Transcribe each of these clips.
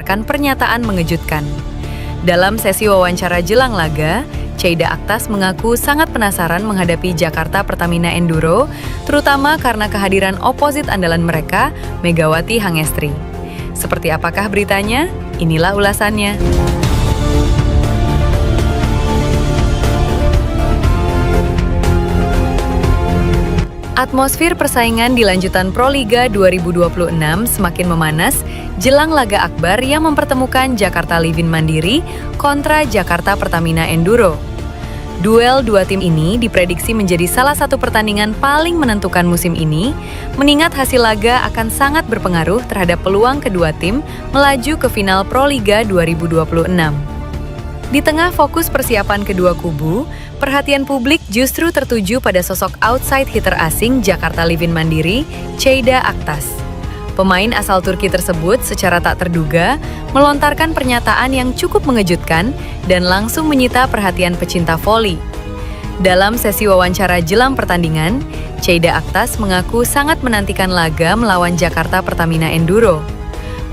melontarkan pernyataan mengejutkan. Dalam sesi wawancara jelang laga, Cheida Aktas mengaku sangat penasaran menghadapi Jakarta Pertamina Enduro, terutama karena kehadiran oposit andalan mereka, Megawati Hangestri. Seperti apakah beritanya? Inilah ulasannya. Atmosfer persaingan di lanjutan Proliga 2026 semakin memanas jelang laga akbar yang mempertemukan Jakarta Livin Mandiri kontra Jakarta Pertamina Enduro. Duel dua tim ini diprediksi menjadi salah satu pertandingan paling menentukan musim ini, mengingat hasil laga akan sangat berpengaruh terhadap peluang kedua tim melaju ke final Proliga 2026. Di tengah fokus persiapan kedua kubu, perhatian publik justru tertuju pada sosok outside hitter asing Jakarta Livin Mandiri, Cheida Aktas. Pemain asal Turki tersebut secara tak terduga melontarkan pernyataan yang cukup mengejutkan dan langsung menyita perhatian pecinta voli. Dalam sesi wawancara jelang pertandingan, Cheida Aktas mengaku sangat menantikan laga melawan Jakarta Pertamina Enduro.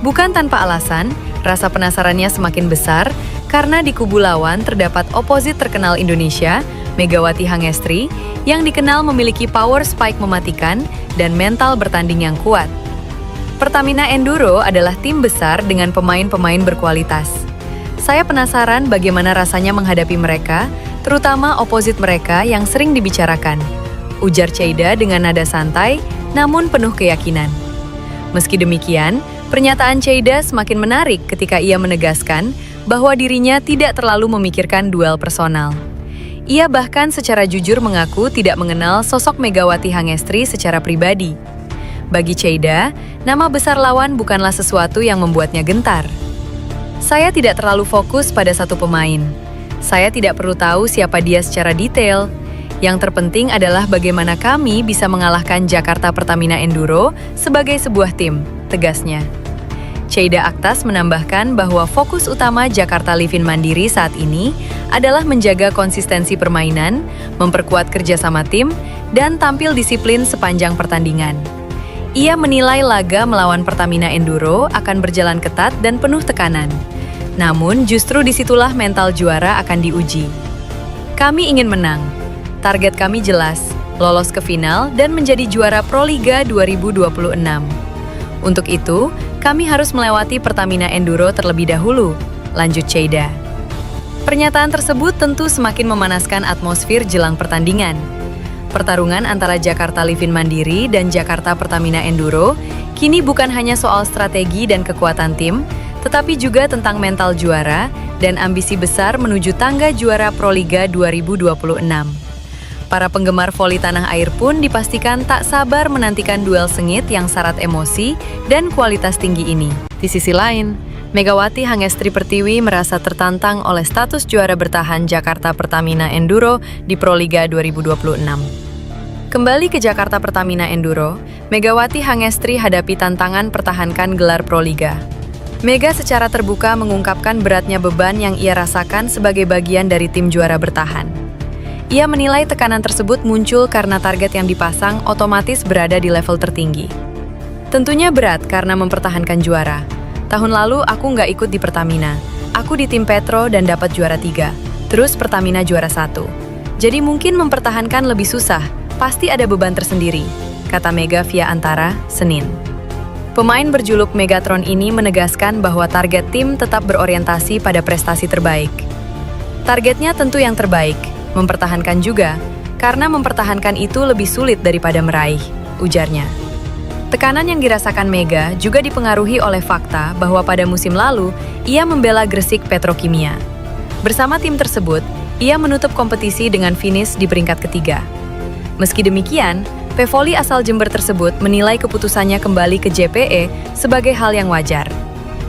Bukan tanpa alasan, rasa penasarannya semakin besar karena di kubu lawan terdapat oposit terkenal Indonesia, Megawati Hangestri, yang dikenal memiliki power spike mematikan dan mental bertanding yang kuat. Pertamina Enduro adalah tim besar dengan pemain-pemain berkualitas. Saya penasaran bagaimana rasanya menghadapi mereka, terutama oposit mereka yang sering dibicarakan, ujar Cheida dengan nada santai, namun penuh keyakinan. Meski demikian, pernyataan Cheida semakin menarik ketika ia menegaskan bahwa dirinya tidak terlalu memikirkan duel personal. Ia bahkan secara jujur mengaku tidak mengenal sosok Megawati Hangestri secara pribadi. Bagi Cheida, nama besar lawan bukanlah sesuatu yang membuatnya gentar. Saya tidak terlalu fokus pada satu pemain. Saya tidak perlu tahu siapa dia secara detail. Yang terpenting adalah bagaimana kami bisa mengalahkan Jakarta Pertamina Enduro sebagai sebuah tim, tegasnya. Cheida Aktas menambahkan bahwa fokus utama Jakarta Livin Mandiri saat ini adalah menjaga konsistensi permainan, memperkuat kerjasama tim, dan tampil disiplin sepanjang pertandingan. Ia menilai laga melawan Pertamina Enduro akan berjalan ketat dan penuh tekanan. Namun justru disitulah mental juara akan diuji. Kami ingin menang. Target kami jelas, lolos ke final dan menjadi juara Proliga 2026. Untuk itu, kami harus melewati Pertamina Enduro terlebih dahulu, lanjut Cheida. Pernyataan tersebut tentu semakin memanaskan atmosfer jelang pertandingan. Pertarungan antara Jakarta Livin Mandiri dan Jakarta Pertamina Enduro kini bukan hanya soal strategi dan kekuatan tim, tetapi juga tentang mental juara dan ambisi besar menuju tangga juara Proliga 2026. Para penggemar voli tanah air pun dipastikan tak sabar menantikan duel sengit yang syarat emosi dan kualitas tinggi ini. Di sisi lain, Megawati Hangestri Pertiwi merasa tertantang oleh status juara bertahan Jakarta Pertamina Enduro di Proliga 2026. Kembali ke Jakarta Pertamina Enduro, Megawati Hangestri hadapi tantangan pertahankan gelar Proliga. Mega secara terbuka mengungkapkan beratnya beban yang ia rasakan sebagai bagian dari tim juara bertahan. Ia menilai tekanan tersebut muncul karena target yang dipasang otomatis berada di level tertinggi. Tentunya berat karena mempertahankan juara. Tahun lalu aku nggak ikut di Pertamina. Aku di tim Petro dan dapat juara 3. Terus Pertamina juara 1. Jadi mungkin mempertahankan lebih susah. Pasti ada beban tersendiri, kata Mega via Antara, Senin. Pemain berjuluk Megatron ini menegaskan bahwa target tim tetap berorientasi pada prestasi terbaik. Targetnya tentu yang terbaik, mempertahankan juga, karena mempertahankan itu lebih sulit daripada meraih, ujarnya. Tekanan yang dirasakan Mega juga dipengaruhi oleh fakta bahwa pada musim lalu, ia membela Gresik Petrokimia. Bersama tim tersebut, ia menutup kompetisi dengan finish di peringkat ketiga. Meski demikian, pevoli asal Jember tersebut menilai keputusannya kembali ke JPE sebagai hal yang wajar.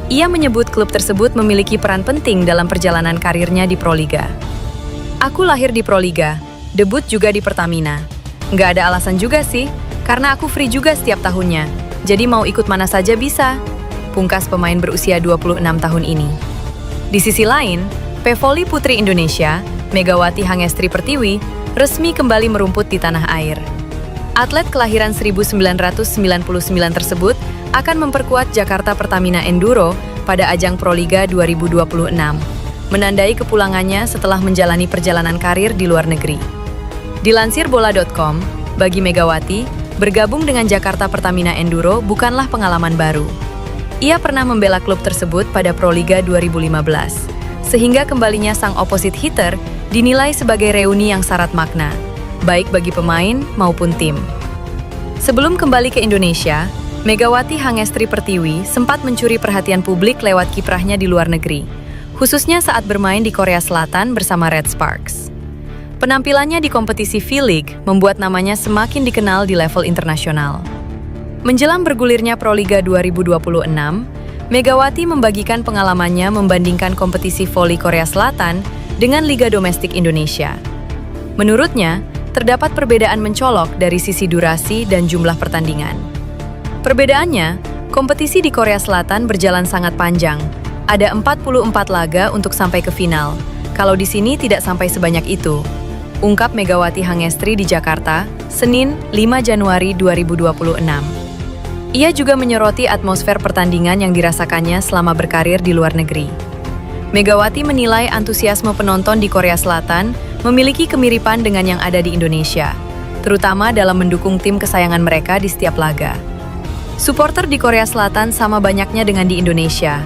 Ia menyebut klub tersebut memiliki peran penting dalam perjalanan karirnya di Proliga. Aku lahir di Proliga, debut juga di Pertamina. Nggak ada alasan juga sih, karena aku free juga setiap tahunnya, jadi mau ikut mana saja bisa, pungkas pemain berusia 26 tahun ini. Di sisi lain, pevoli putri Indonesia, Megawati Hangestri Pertiwi, resmi kembali merumput di tanah air. Atlet kelahiran 1999 tersebut akan memperkuat Jakarta Pertamina Enduro pada ajang Proliga 2026, menandai kepulangannya setelah menjalani perjalanan karir di luar negeri. Dilansir bola.com, bagi Megawati, bergabung dengan Jakarta Pertamina Enduro bukanlah pengalaman baru. Ia pernah membela klub tersebut pada Proliga 2015, sehingga kembalinya sang opposite hitter dinilai sebagai reuni yang syarat makna, baik bagi pemain maupun tim. Sebelum kembali ke Indonesia, Megawati Hangestri Pertiwi sempat mencuri perhatian publik lewat kiprahnya di luar negeri, khususnya saat bermain di Korea Selatan bersama Red Sparks. Penampilannya di kompetisi V-League membuat namanya semakin dikenal di level internasional. Menjelang bergulirnya Proliga 2026, Megawati membagikan pengalamannya membandingkan kompetisi voli Korea Selatan dengan Liga Domestik Indonesia. Menurutnya, terdapat perbedaan mencolok dari sisi durasi dan jumlah pertandingan. Perbedaannya, kompetisi di Korea Selatan berjalan sangat panjang. Ada 44 laga untuk sampai ke final. Kalau di sini tidak sampai sebanyak itu, ungkap Megawati Hangestri di Jakarta, Senin, 5 Januari 2026. Ia juga menyoroti atmosfer pertandingan yang dirasakannya selama berkarir di luar negeri. Megawati menilai antusiasme penonton di Korea Selatan memiliki kemiripan dengan yang ada di Indonesia, terutama dalam mendukung tim kesayangan mereka di setiap laga. Supporter di Korea Selatan sama banyaknya dengan di Indonesia.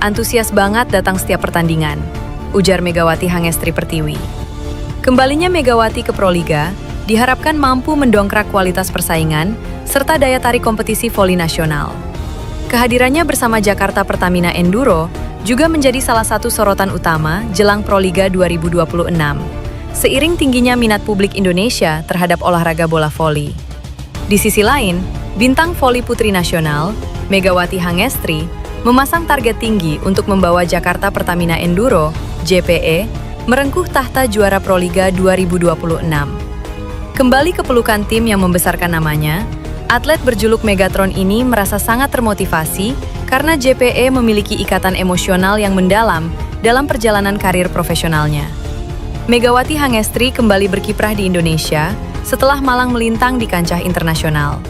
Antusias banget datang setiap pertandingan, ujar Megawati Hangestri Pertiwi. Kembalinya Megawati ke Proliga diharapkan mampu mendongkrak kualitas persaingan serta daya tarik kompetisi voli nasional. Kehadirannya bersama Jakarta Pertamina Enduro juga menjadi salah satu sorotan utama jelang Proliga 2026, seiring tingginya minat publik Indonesia terhadap olahraga bola voli. Di sisi lain, bintang voli putri nasional, Megawati Hangestri, memasang target tinggi untuk membawa Jakarta Pertamina Enduro, JPE, merengkuh tahta juara Proliga 2026. Kembali ke pelukan tim yang membesarkan namanya, atlet berjuluk Megatron ini merasa sangat termotivasi karena JPE memiliki ikatan emosional yang mendalam dalam perjalanan karir profesionalnya. Megawati Hangestri kembali berkiprah di Indonesia setelah malang melintang di kancah internasional.